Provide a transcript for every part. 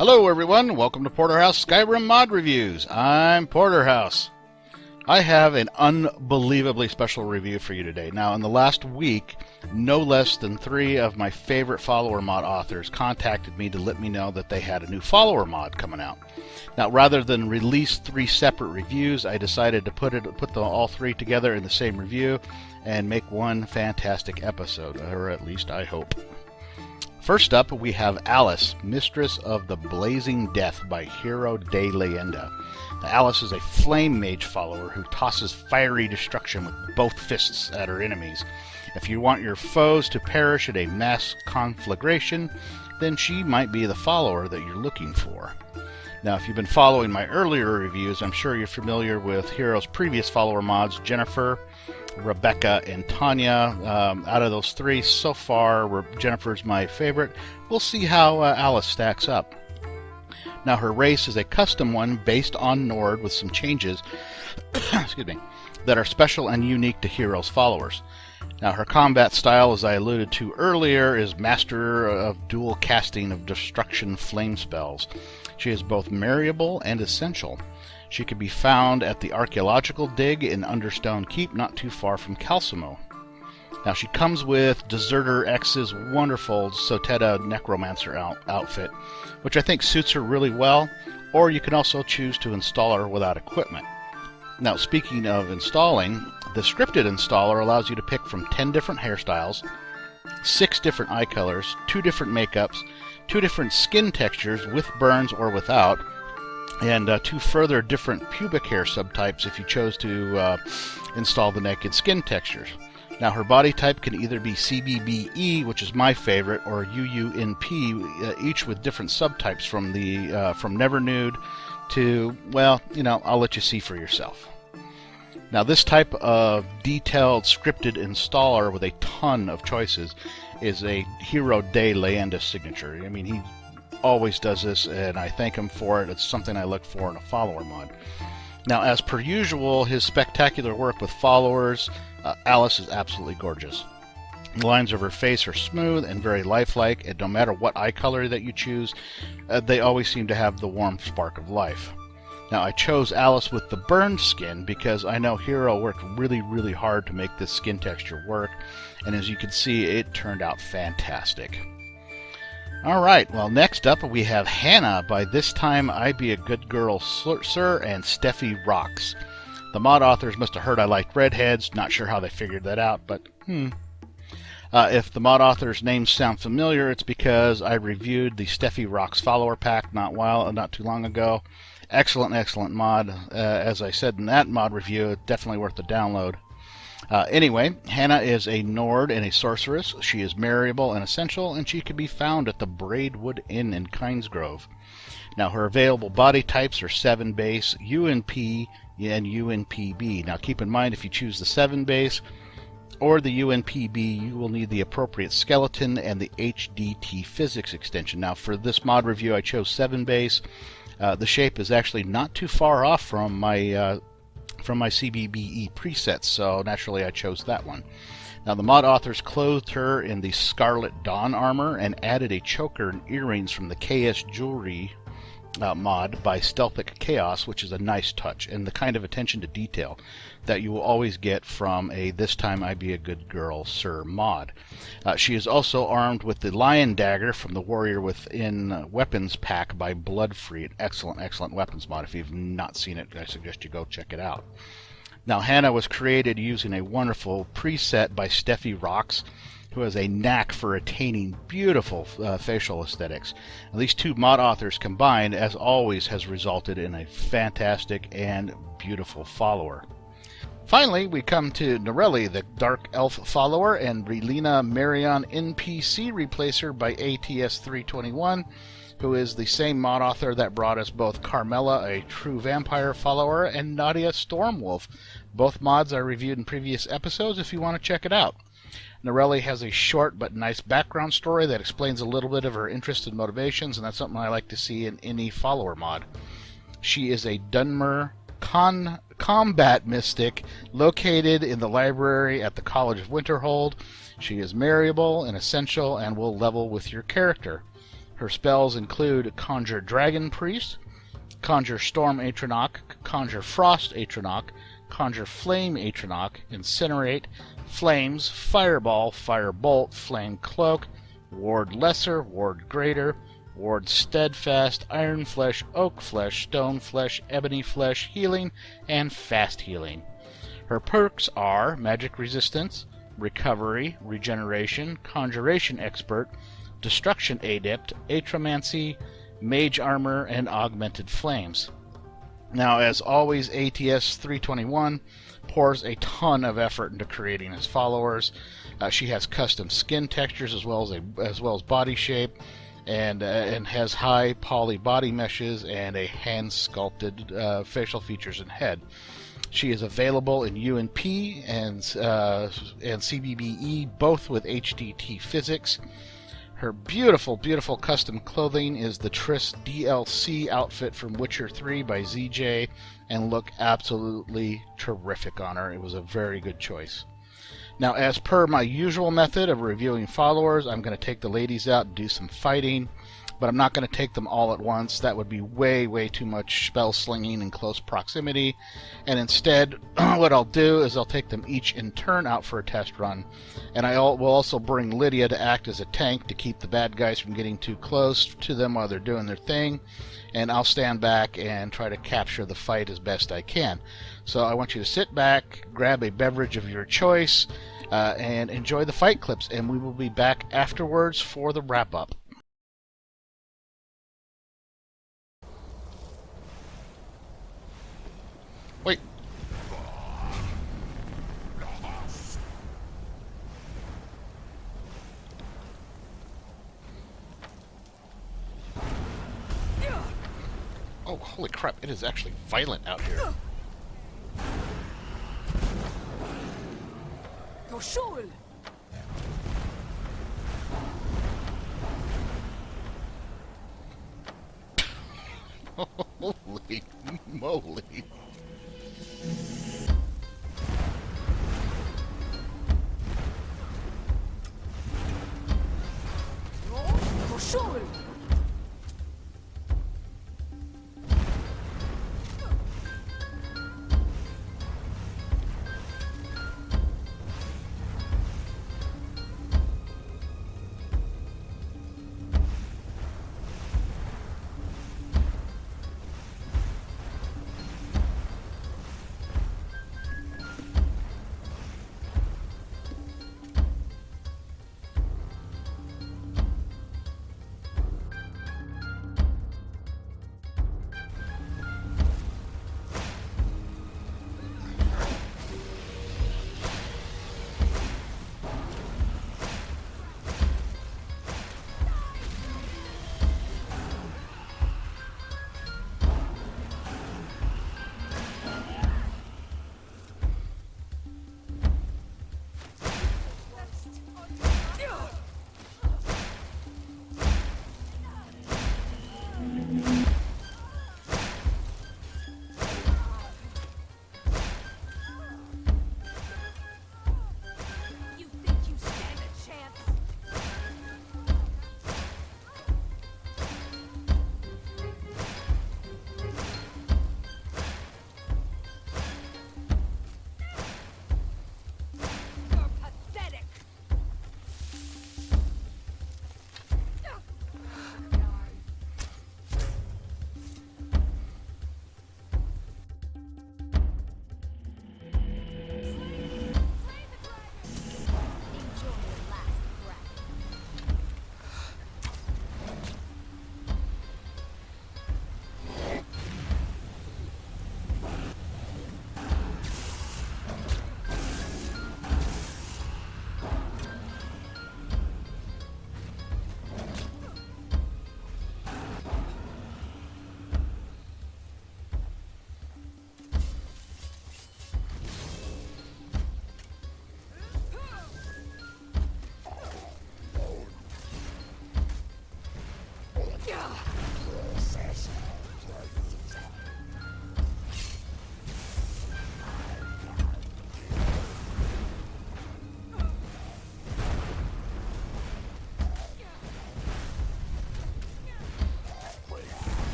Hello everyone, welcome to Porterhouse Skyrim Mod Reviews. I'm Porterhouse. I have an unbelievably special review for you today. Now, in the last week, no less than 3 of my favorite follower mod authors contacted me to let me know that they had a new follower mod coming out. Now, rather than release 3 separate reviews, I decided to put all 3 together in the same review and make one fantastic episode, or at least I hope. First up, we have Alice, Mistress of the Blazing Death by HeroeDeLeyenda. Alice is a flame mage follower who tosses fiery destruction with both fists at her enemies. If you want your foes to perish in a mass conflagration, then she might be the follower that you're looking for. Now, if you've been following my earlier reviews, I'm sure you're familiar with Hero's previous follower mods, Jennifer, Rebecca, and Tanya. Out of those 3 so far, Jennifer's my favorite. We'll see how Alice stacks up. Now, her race is a custom one based on Nord with some changes excuse me, that are special and unique to Hero's followers. Now, her combat style, as I alluded to earlier, is master of dual casting of destruction flame spells. She is both marryable and essential. She can be found at the archaeological dig in Understone Keep, not too far from Calcimo. Now, she comes with Deserter X's wonderful Soteta Necromancer outfit, which I think suits her really well, or you can also choose to install her without equipment. Now, speaking of installing, the scripted installer allows you to pick from 10 different hairstyles, 6 different eye colors, 2 different makeups, 2 different skin textures with burns or without, and 2 further different pubic hair subtypes if you chose to install the naked skin textures. Now, her body type can either be CBBE, which is my favorite, or UUNP, each with different subtypes from Never Nude to, well, I'll let you see for yourself. Now, this type of detailed scripted installer with a ton of choices is a HeroeDeLeyenda signature. I mean, he always does this, and I thank him for it. It's something I look for in a follower mod. Now, as per usual, his spectacular work with followers, Alice is absolutely gorgeous. The lines of her face are smooth and very lifelike, and no matter what eye color that you choose, they always seem to have the warm spark of life. Now, I chose Alice with the burned skin because I know Hero worked really, really hard to make this skin texture work, and as you can see, it turned out fantastic. Alright, well, next up we have Hannah by ThisTimeIBeAGoodGirlSir and StephieRawx. The mod authors must have heard I liked redheads, not sure how they figured that out, but if the mod authors' names sound familiar, it's because I reviewed the StephieRawx follower pack not too long ago. Excellent mod. As I said in that mod review, definitely worth the download. Anyway, Hannah is a Nord and a sorceress. She is marryable and essential, and she can be found at the Braidwood Inn in Kingsgrove. Now, her available body types are 7 base, UNP, and UNPB. Now, keep in mind, if you choose the 7 base or the UNPB, you will need the appropriate skeleton and the HDT physics extension. Now, for this mod review, I chose 7 base. The shape is actually not too far off from my CBBE presets, so naturally I chose that one. Now, the mod authors clothed her in the Scarlet Dawn armor and added a choker and earrings from the KS Jewelry mod by Stealthic Chaos, which is a nice touch and the kind of attention to detail that you will always get from a ThisTimeIBeAGoodGirlSir mod. She is also armed with the Lion Dagger from the Warrior Within Weapons pack by Bloodfree. An excellent weapons mod. If you've not seen it, I suggest you go check it out. Now, Hannah was created using a wonderful preset by StephieRawx, who has a knack for attaining beautiful facial aesthetics. And these 2 mod authors combined, as always, has resulted in a fantastic and beautiful follower. Finally, we come to Narelle, the Dark Elf follower, and Brelyna Maryon NPC replacer by ATS321, who is the same mod author that brought us both Carmela, a true vampire follower, and Nadia Stormwolf. Both mods I reviewed in previous episodes if you want to check it out. Narelle has a short but nice background story that explains a little bit of her interests and motivations, and that's something I like to see in any follower mod. She is a Dunmer combat mystic located in the library at the College of Winterhold. She is marryable and essential and will level with your character. Her spells include Conjure Dragon Priest, Conjure Storm Atronach, Conjure Frost Atronach, Conjure Flame Atronach, Incinerate, Flames, Fireball, Firebolt, Flame Cloak, Ward Lesser, Ward Greater, Ward Steadfast, Iron Flesh, Oak Flesh, Stone Flesh, Ebony Flesh, Healing, and Fast Healing. Her perks are Magic Resistance, Recovery, Regeneration, Conjuration Expert, Destruction Adept, Atromancy, Mage Armor, and Augmented Flames. Now, as always, ATS 321 pours a ton of effort into creating his followers. She has custom skin textures as well as body shape, and has high poly body meshes and a hand sculpted facial features and head. She is available in UNP and CBBE, both with HDT physics. Her beautiful, beautiful custom clothing is the Triss DLC outfit from Witcher 3 by ZJ, and look absolutely terrific on her. It was a very good choice. Now, as per my usual method of reviewing followers, I'm going to take the ladies out and do some fighting, but I'm not going to take them all at once. That would be way, way too much spell slinging in close proximity. And instead, what I'll do is I'll take them each in turn out for a test run. And I will also bring Lydia to act as a tank to keep the bad guys from getting too close to them while they're doing their thing. And I'll stand back and try to capture the fight as best I can. So I want you to sit back, grab a beverage of your choice, and enjoy the fight clips. And we will be back afterwards for the wrap-up. Wait. Oh, holy crap, it is actually violent out here. Holy moly.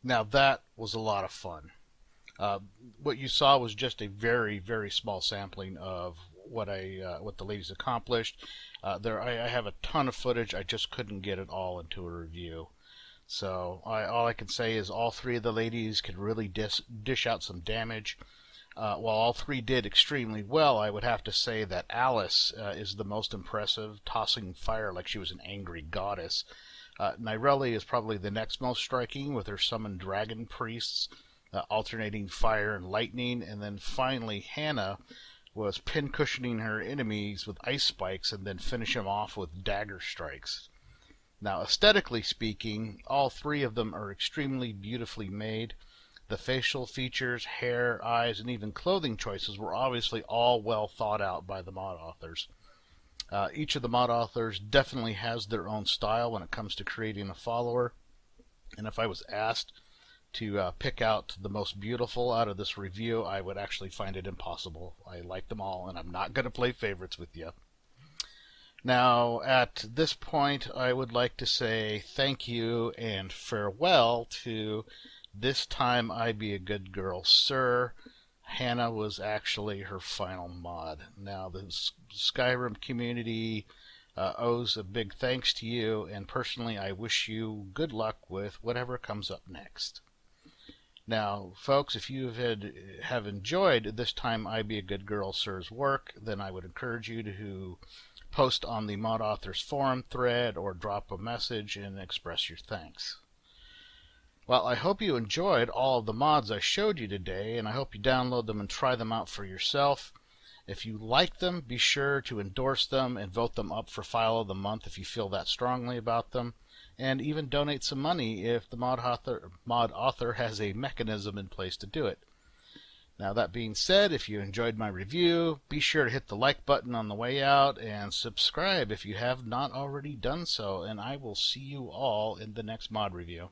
Now that was a lot of fun. What you saw was just a very, very small sampling of what the ladies accomplished. I have a ton of footage. I just couldn't get it all into a review. So all I can say is all three of the ladies could really dish out some damage. While all three did extremely well, I would have to say that Alice is the most impressive, tossing fire like she was an angry goddess. Nireli is probably the next most striking, with her summoned dragon priests alternating fire and lightning. And then finally, Hannah was pincushioning her enemies with ice spikes and then finish them off with dagger strikes. Now, aesthetically speaking, all three of them are extremely beautifully made. The facial features, hair, eyes, and even clothing choices were obviously all well thought out by the mod authors. Each of the mod authors definitely has their own style when it comes to creating a follower. And if I was asked to pick out the most beautiful out of this review, I would actually find it impossible. I like them all, and I'm not going to play favorites with you. Now, at this point, I would like to say thank you and farewell to ThisTimeIBeAGoodGirlSir. Hannah was actually her final mod. Now, the Skyrim community owes a big thanks to you, and personally, I wish you good luck with whatever comes up next. Now, folks, if you have enjoyed ThisTimeIBeAGoodGirlSir's work, then I would encourage you to post on the Mod Authors Forum thread or drop a message and express your thanks. Well, I hope you enjoyed all of the mods I showed you today, and I hope you download them and try them out for yourself. If you like them, be sure to endorse them and vote them up for File of the Month if you feel that strongly about them, and even donate some money if the mod author has a mechanism in place to do it. Now, that being said, if you enjoyed my review, be sure to hit the like button on the way out and subscribe if you have not already done so, and I will see you all in the next mod review.